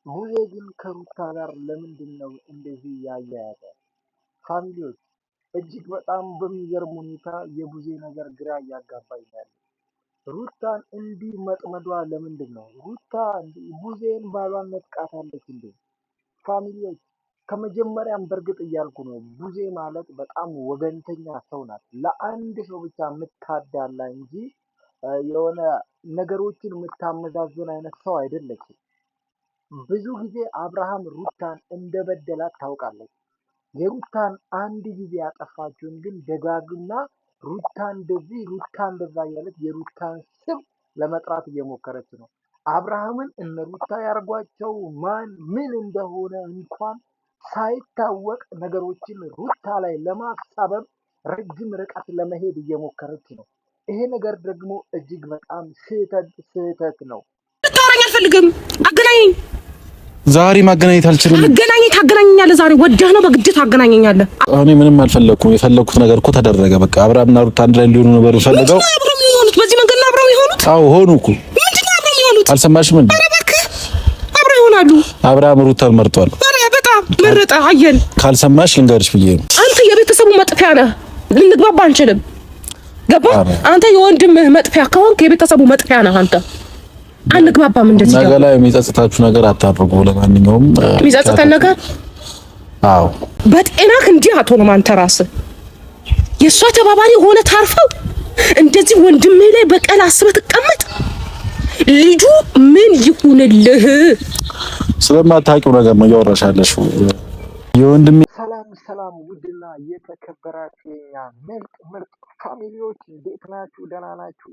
ቡዜ ግን ከሩታ ጋር ለምንድነው እንደዚህ ያያያዘ? ፋሚሊዎች እጅግ በጣም በሚገርም ሁኔታ የቡዜ ነገር ግራ እያጋባኝ ነው ያለው። ሩታን እንዲህ መጥመዷ ለምንድን ነው? ሩታ ቡዜን ባሏን ነጥቃታለች እንዴ? ፋሚሊዎች ከመጀመሪያም በእርግጥ እያልኩ ነው፣ ቡዜ ማለት በጣም ወገንተኛ ሰው ናት። ለአንድ ሰው ብቻ የምታዳላ እንጂ የሆነ ነገሮችን የምታመዛዝን አይነት ሰው አይደለችም። ብዙ ጊዜ አብርሃም ሩታን እንደበደላት ታውቃለች። የሩታን አንድ ጊዜ ያጠፋችውን ግን ደጋግማ ሩታ እንደዚህ ሩታ እንደዛ እያለች የሩታን ስም ለመጥራት እየሞከረች ነው። አብርሃምን እነ ሩታ ያርጓቸው ማን ምን እንደሆነ እንኳን ሳይታወቅ ነገሮችን ሩታ ላይ ለማሳበብ ረጅም ርቀት ለመሄድ እየሞከረች ነው። ይሄ ነገር ደግሞ እጅግ በጣም ስህተት ነው። ልታወራኝ አልፈልግም። አገናኘኝ። ዛሬ ማገናኘት አልችልም። ታገናኘኛለህ። ዛሬ ወደህ ነው በግድ ታገናኘኛለህ። እኔ ምንም አልፈለኩም። የፈለኩት ነገር እኮ ተደረገ። በቃ አብርሃምና ሩታ አንድ ላይ እንዲሆኑ ነበር የፈለገው። በዚህ መንገድ ነው አብረው የሆኑት? አዎ ሆኑ እኮ። ምንድን ነው አብረው የሆኑት? አልሰማሽም እንዴ? ኧረ እባክህ አብረው ይሆናሉ። አብርሃም ሩታን መርጧል። ኧረ በጣም መረጠ። አየን። ካልሰማሽ ልንገርሽ ብዬ ነው። አንተ የቤተሰቡ መጥፊያ ነህ። ልንግባባ አንችልም። ገባ? አንተ የወንድምህ መጥፊያ ከሆንክ የቤተሰቡ መጥፊያ ነህ አንተ። አንግባባም። እንደዚህ ነገ ላይ የሚጸጽታችሁ ነገር አታድርጉ። ለማንኛውም የሚጸጽተን ነገር አዎ፣ በጤናህ እንዲህ አትሆንም። አንተ ራስህ የእሷ ተባባሪ ሆነ ታርፈው እንደዚህ ወንድምህ ላይ በቀል አስበህ ትቀመጥ። ልጁ ምን ይሁንልህ? ስለማታውቂው ነገር ነው እያወራሻለሽ። የወንድሜ ሰላም ውድና የተከበራችሁ የኛ ምርጥ ፋሚሊዎች እንዴት ናችሁ? ደህና ናችሁ?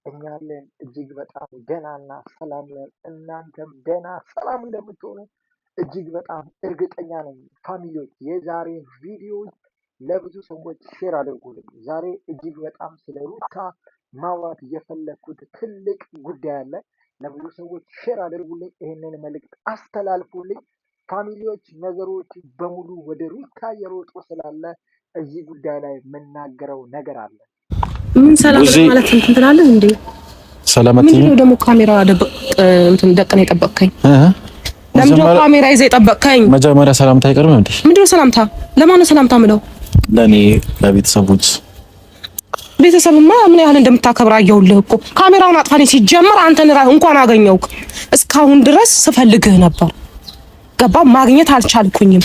እኛ አለን እጅግ በጣም ደህናና ሰላም ነን። እናንተም ደህና ሰላም እንደምትሆኑ እጅግ በጣም እርግጠኛ ነኝ። ፋሚሊዎች የዛሬ ቪዲዮ ለብዙ ሰዎች ሼር አድርጉልኝ። ዛሬ እጅግ በጣም ስለ ሩታ ማውራት የፈለኩት ትልቅ ጉዳይ አለ። ለብዙ ሰዎች ሼር አድርጉልኝ። ይህንን መልእክት አስተላልፉልኝ። ፋሚሊዎች ነገሮች በሙሉ ወደ ሩታ እየሮጡ ስላለ እዚህ ጉዳይ ላይ የምናገረው ነገር አለ። ምን ሰላም ማለት እንትን ትላለህ እንዴ? ሰላምቲ ነው ደግሞ ካሜራ እንትን ደቀነ የጠበቅከኝ? ለምን ካሜራ ይዘህ የጠበቅከኝ? መጀመሪያ ሰላምታ አይቀርም እንዴ? ምንድነው ሰላምታ? ለማን ነው ሰላምታ ምለው? ለኔ ለቤተሰቦች። ቤተሰብማ ምን ያህል እንደምታከብር አየሁልህ እኮ። ካሜራውን አጥፋልኝ። ሲጀመር አንተን እንኳን አገኘውክ እስካሁን ድረስ ስፈልግህ ነበር። ገባ? ማግኘት አልቻልኩኝም።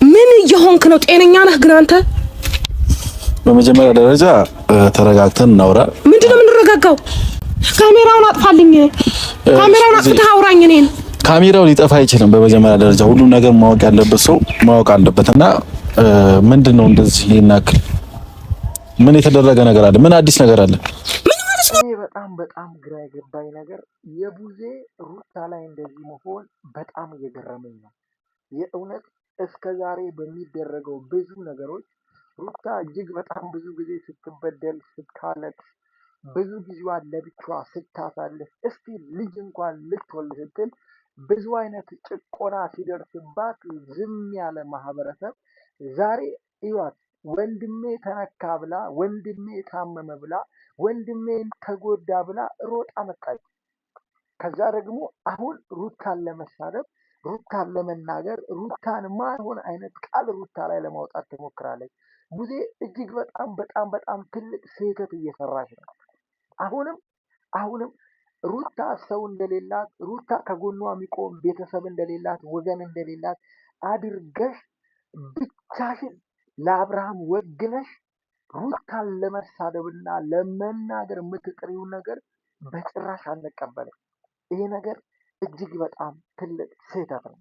ምን እየሆንክ ነው? ጤነኛ ነህ ግን አንተ? በመጀመሪያ ደረጃ ተረጋግተን እናውራ። ምንድነው የምንረጋጋው? ካሜራውን አጥፋልኝ። ካሜራውን አጥፍተህ አውራኝ። እኔን ካሜራው ሊጠፋ አይችልም። በመጀመሪያ ደረጃ ሁሉም ነገር ማወቅ ያለበት ሰው ማወቅ አለበትና ምንድነው እንደዚህ ይናክል? ምን የተደረገ ነገር አለ? ምን አዲስ ነገር አለ? እኔ በጣም ግራ የገባኝ ነገር የቡዜ ሩታ ላይ እንደዚህ መሆን በጣም እየገረመኝ ነው። የእውነት እስከዛሬ በሚደረገው ብዙ ነገሮች ሩታ እጅግ በጣም ብዙ ጊዜ ስትበደል ስታለቅስ ብዙ ጊዜዋን ለብቻዋ ስታሳልፍ እስቲ ልጅ እንኳን ልትወልድ ስትል ብዙ አይነት ጭቆና ሲደርስባት ዝም ያለ ማህበረሰብ ዛሬ ይዋት ወንድሜ ተነካ ብላ ወንድሜ ታመመ ብላ ወንድሜን ተጎዳ ብላ ሮጣ መጣች። ከዛ ደግሞ አሁን ሩታን ለመሳደብ ሩታን ለመናገር ሩታን ማይሆን አይነት ቃል ሩታ ላይ ለማውጣት ትሞክራለች። ቡዜ እጅግ በጣም ትልቅ ስህተት እየሰራች ነው። አሁንም ሩታ ሰው እንደሌላት ሩታ ከጎኗ የሚቆም ቤተሰብ እንደሌላት ወገን እንደሌላት አድርገሽ ብቻሽን ለአብርሃም ወግነሽ ሩታን ለመሳደብና ለመናገር የምትጥሪውን ነገር በጭራሽ አንቀበልም። ይሄ ነገር እጅግ በጣም ትልቅ ስህተት ነው።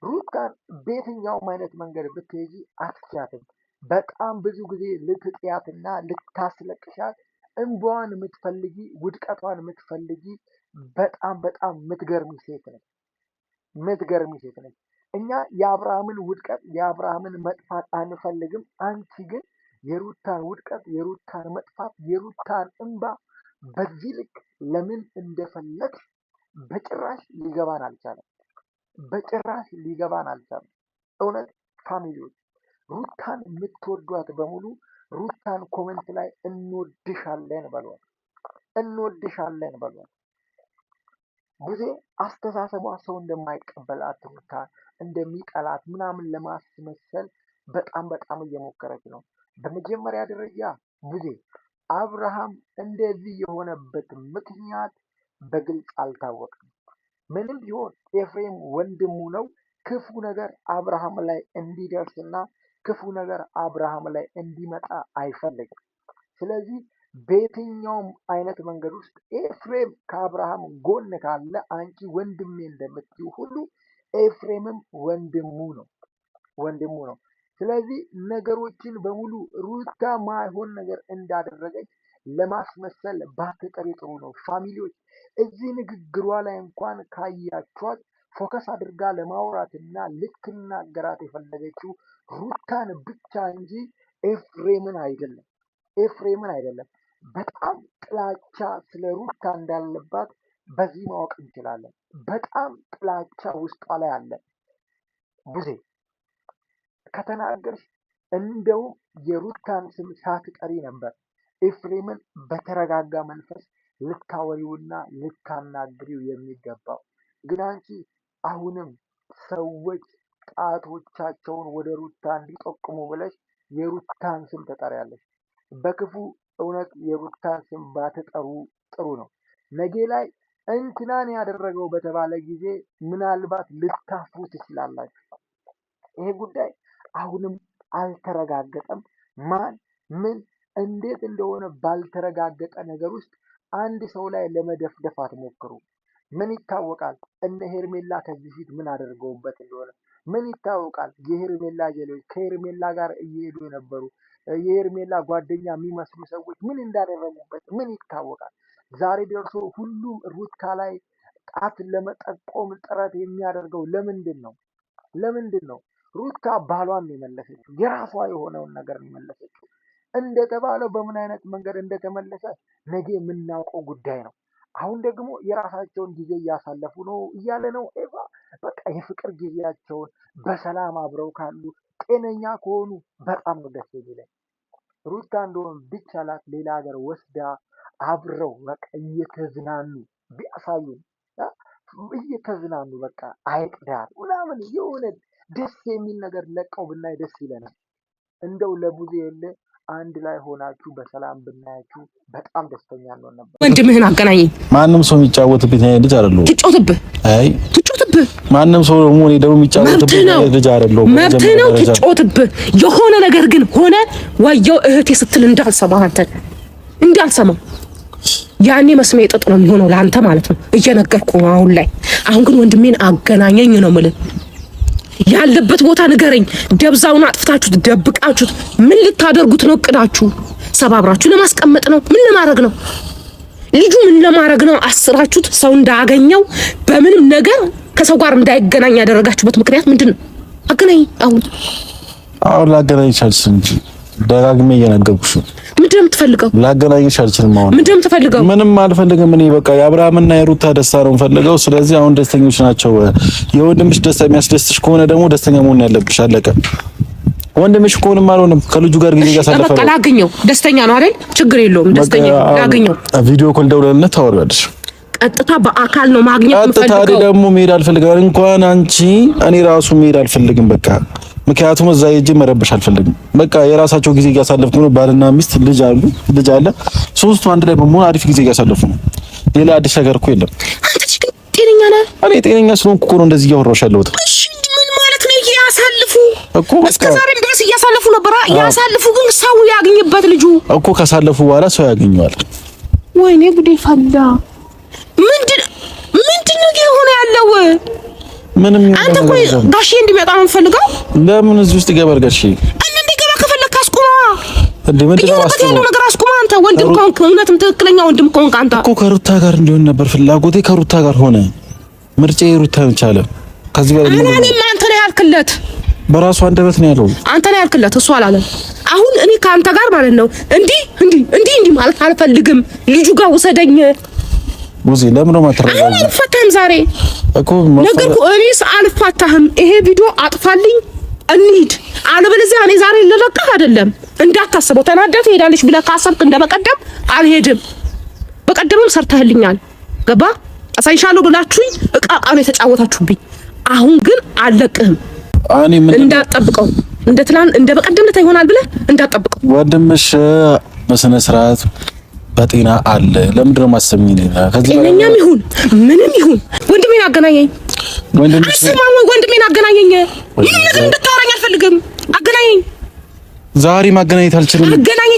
ሩታን በየትኛውም አይነት መንገድ ብትሄጂ አትችያትም። በጣም ብዙ ጊዜ ልትጥያትና ልታስለቅሻት እንባዋን የምትፈልጊ ውድቀቷን የምትፈልጊ በጣም የምትገርሚ ሴት ነች። እኛ የአብርሃምን ውድቀት የአብርሃምን መጥፋት አንፈልግም። አንቺ ግን የሩታን ውድቀት የሩታን መጥፋት የሩታን እንባ በዚህ ልክ ለምን እንደፈለግሽ በጭራሽ ሊገባን አልቻለም። እውነት ፋሚሊዎች ሩታን የምትወዷት በሙሉ ሩታን ኮሜንት ላይ እንወድሻለን በሏት። ቡዜ አስተሳሰቧ ሰው እንደማይቀበላት ሩታ እንደሚጠላት ምናምን ለማስመሰል በጣም እየሞከረች ነው። በመጀመሪያ ደረጃ ቡዜ አብርሃም እንደዚህ የሆነበት ምክንያት በግልጽ አልታወቀም። ምንም ቢሆን ኤፍሬም ወንድሙ ነው። ክፉ ነገር አብርሃም ላይ እንዲደርስና ክፉ ነገር አብርሃም ላይ እንዲመጣ አይፈልግም። ስለዚህ በየትኛውም አይነት መንገድ ውስጥ ኤፍሬም ከአብርሃም ጎን ካለ አንቺ ወንድሜ እንደምትይው ሁሉ ኤፍሬምም ወንድሙ ነው። ስለዚህ ነገሮችን በሙሉ ሩታ ማይሆን ነገር እንዳደረገች ለማስመሰል ባትጥሪ ጥሩ ነው። ፋሚሊዎች እዚህ ንግግሯ ላይ እንኳን ካያችኋት ፎከስ አድርጋ ለማውራትና ልትናገራት የፈለገችው ሩታን ብቻ እንጂ ኤፍሬምን አይደለም። በጣም ጥላቻ ስለ ሩታ እንዳለባት በዚህ ማወቅ እንችላለን። በጣም ጥላቻ ውስጧ ላይ አለ። ቡዜ ከተናገርሽ እንደውም የሩታን ስም ሳትጠሪ ነበር ኤፍሬምን በተረጋጋ መንፈስ ልታወሪውና ልታናግሪው የሚገባው። ግን አንቺ አሁንም ሰዎች ጣቶቻቸውን ወደ ሩታ እንዲጠቁሙ ብለሽ የሩታን ስም ትጠሪያለሽ። በክፉ እውነት የሩታን ስም ባትጠሩ ጥሩ ነው። ነገ ላይ እንትናን ያደረገው በተባለ ጊዜ ምናልባት ልታፍሩ ትችላላችሁ። ይሄ ጉዳይ አሁንም አልተረጋገጠም። ማን ምን እንዴት እንደሆነ ባልተረጋገጠ ነገር ውስጥ አንድ ሰው ላይ ለመደፍደፍ አትሞክሩ። ምን ይታወቃል? እነ ሄርሜላ ከዚህ ፊት ምን አድርገውበት እንደሆነ ምን ይታወቃል? የሄርሜላ ጀሌዎች ከሄርሜላ ጋር እየሄዱ የነበሩ የሄርሜላ ጓደኛ የሚመስሉ ሰዎች ምን እንዳደረጉበት ምን ይታወቃል? ዛሬ ደርሶ ሁሉም ሩታ ላይ ጣት ለመጠቆም ጥረት የሚያደርገው ለምንድን ነው? ሩታ ባሏን ነው የመለሰችው። የራሷ የሆነውን ነገር ነው የመለሰችው። እንደተባለው በምን አይነት መንገድ እንደተመለሰ ነገ የምናውቀው ጉዳይ ነው። አሁን ደግሞ የራሳቸውን ጊዜ እያሳለፉ ነው እያለ ነው ኤቫ። በቃ የፍቅር ጊዜያቸውን በሰላም አብረው ካሉ ጤነኛ ከሆኑ በጣም ነው ደስ የሚለኝ። ሩታ እንደሆነ ቢቻላት ሌላ ሀገር ወስዳ አብረው በቃ እየተዝናኑ ቢያሳዩን እየተዝናኑ በቃ ሐይቅ ዳር ምናምን የሆነ ደስ የሚል ነገር ለቀው ብናይ ደስ ይለናል። እንደው ለቡዜ የለ አንድ ላይ ሆናችሁ በሰላም ብናያችሁ በጣም ደስተኛ ነው ነበር። ወንድምህን አገናኝ። ማንም ሰው የሚጫወትብኝ ልጅ አይደለሁም። ትጫወትብህ ማንም ሰው ደግሞ እኔ ደግሞ የሚጫወትብኝ ልጅ አይደለሁም። መብትህ ነው ትጫወትብህ። የሆነ ነገር ግን ሆነ ወየው እህቴ ስትል እንዳልሰማህ አንተን እንዳልሰማህ ያኔ መስሜ ጥጥ ነው የሚሆነው ለአንተ ማለት ነው። እየነገርኩህ ነው አሁን ላይ። አሁን ግን ወንድሜን አገናኘኝ ነው የምልህ። ያለበት ቦታ ንገረኝ። ደብዛውን አጥፍታችሁት ደብቃችሁት ምን ልታደርጉት ነው? እቅዳችሁ ሰባብራችሁ ለማስቀመጥ ነው? ምን ለማድረግ ነው? ልጁ ምን ለማድረግ ነው? አስራችሁት ሰው እንዳገኘው በምንም ነገር ከሰው ጋር እንዳይገናኝ ያደረጋችሁበት ምክንያት ምንድን ነው? አገናኝ። አሁን ላገናኝሽ አልችልም እንጂ ደጋግሜ እየነገርኩሽ ነው። ምንድን ነው የምትፈልገው? ላገናኝሽ አልችልም። አሁን ምንድን ነው የምትፈልገው? ምንም አልፈልግም። እኔ በቃ የአብርሃምና የሩታ ደስታ ነው የምፈልገው። ስለዚህ አሁን ደስተኞች ናቸው። የወንድምሽ ደስታ የሚያስደስትሽ ከሆነ ደግሞ ደስተኛ መሆን ያለብሽ። አለቀ። ወንድምሽ ከሆነም አልሆነም ከልጁ ጋር ጊዜ ያሳለፈ በቃ ላገኘው። ደስተኛ ነው አይደል? ችግር የለውም። ደስተኛ ላገኘው። ቪዲዮ ኮል ደውለንና ታወራለሽ። ቀጥታ በአካል ነው ማግኘት የምፈልገው። ቀጥታ ደግሞ መሄድ አልፈልግም። እንኳን አንቺ እኔ ራሱ መሄድ አልፈልግም። በቃ ምክንያቱም እዛ ሄጄ መረበሽ አልፈልግም። በቃ የራሳቸው ጊዜ እያሳለፉ ነው። ባልና ሚስት ልጅ አለ። ሶስቱ አንድ ላይ በመሆን አሪፍ ጊዜ እያሳለፉ ነው። ሌላ አዲስ ነገር እኮ የለም። አንተ ግን ጤነኛ ነህ? እኔ ጤነኛ ስለሆንኩ እኮ ነው እንደዚህ እያወራሁሽ ያለሁት። እሺ ምን ማለት ነው? እያሳለፉ እኮ እስከ ዛሬም ድረስ እያሳለፉ ነበር። ያሳልፉ ግን ሰው ያገኝበት ልጁ እኮ ካሳለፉ በኋላ ሰው ያገኘዋል። ወይኔ ጉዴ ፈላ። ምንድን ነው የሆነ ያለው? ምንም አንተ እኮ ጋሼ እንዲመጣ ነው የምፈልገው። ለምን እዚህ ውስጥ ይገባል? ጋሼ እንዲገባ ከፈለክ አስቁማ። እንዴ ምንድን ነው ያለው ነገር? አስቁማ። አንተ ወንድም ከሆንክ እውነትም ትክክለኛ ወንድም ከሆንክ አንተ እኮ ከሩታ ጋር እንዲሆን ነበር ፍላጎቴ። ከሩታ ጋር ሆነ። ምርጫዬ ሩታ ብቻለ። ከዚህ በላይ እኔም አንተ ነው ያልክለት። በራሱ አንደበት ነው ያለው። አንተ ነው ያልክለት፣ እሱ አላለም። አሁን እኔ ከአንተ ጋር ማለት ነው እንዲህ ማለት አልፈልግም። ልጁ ጋር ውሰደኝ። ሙዚ ለምን ነው ማትረጋጋ? አልፈታህም ዛሬ እኮ ነገርኩህ። እኔስ አልፈታህም። ይሄ ቪዲዮ አጥፋልኝ እንሂድ። አለበለዚያ እኔ ዛሬ ልለቅህ አይደለም እንዳታስበው። ተናደህ ትሄዳለች ብለህ ካሰብክ እንደበቀደም አልሄድም። በቀደምም ሰርተህልኛል። ገባ? አሳይሻለሁ ብላችሁኝ እቃ ነው የተጫወታችሁብኝ። አሁን ግን አለቅህም። እንዳትጠብቀው እንደ ትላንት እንደ በቀደም ዕለት ይሆናል ብለህ እንዳትጠብቀው። ወንድምሽ በስነ ስርዓት በጤና አለ። ለምንድን ነው ማሰሚኝ? ጤነኛም ይሁን ምንም ይሁን ወንድሜን አገናኘኝ። ወንድሜን አገናኘኝ። ምንም ነገር እንድታወራኝ አልፈልግም። አገናኘኝ። ዛሬ ማገናኘት አልችልም።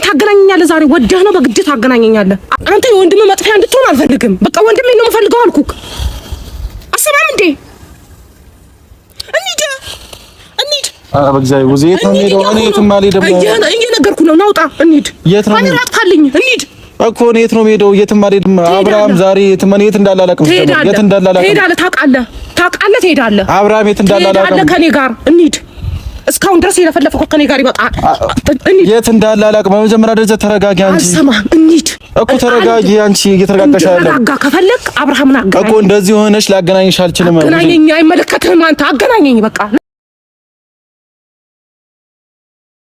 ታገናኘኛለህ። ዛሬ ወደህ ነው በግድ ታገናኘኛለህ። አንተ የወንድምህ መጥፊያ እንድትሆን አልፈልግም። በቃ ወንድሜን ነው የምፈልገው አልኩህ። አሰማም እንዴ? እንሂድ። በእግዚአብሔር ወዜት ነው የምሄደው። እኔ የትም አልሄድም። እየነገርኩህ ነው። ናውጣ እንሂድ። ካሜራ አጥፋልኝ። እንሂድ እኮ እኔ የት ነው የምሄደው? የትም አልሄድም። አብርሃም ዛሬ የት እንዳላላቅም ትሄዳለህ። ታውቃለህ። ትሄዳለህ። አብርሃም የት እንዳላላቅም ከኔ ጋር እንሂድ። እስካሁን ድረስ የለፈለፈው ከኔ ጋር ይበቃል። የት እንዳላላቅ በመጀመሪያ ደረጃ ተረጋጊ። አንቺ አልሰማህም? እንሂድ እኮ ተረጋጊ። አንቺ እየተረጋጋሽ አይደለም። ተረጋጋ። ከፈለክ አብርሃምን አገናኝ እኮ እንደዚህ ሆነሽ ላገናኝሽ አልችልም። አገናኘኝ። አይመለከትህም። አንተ አገናኘኝ በቃ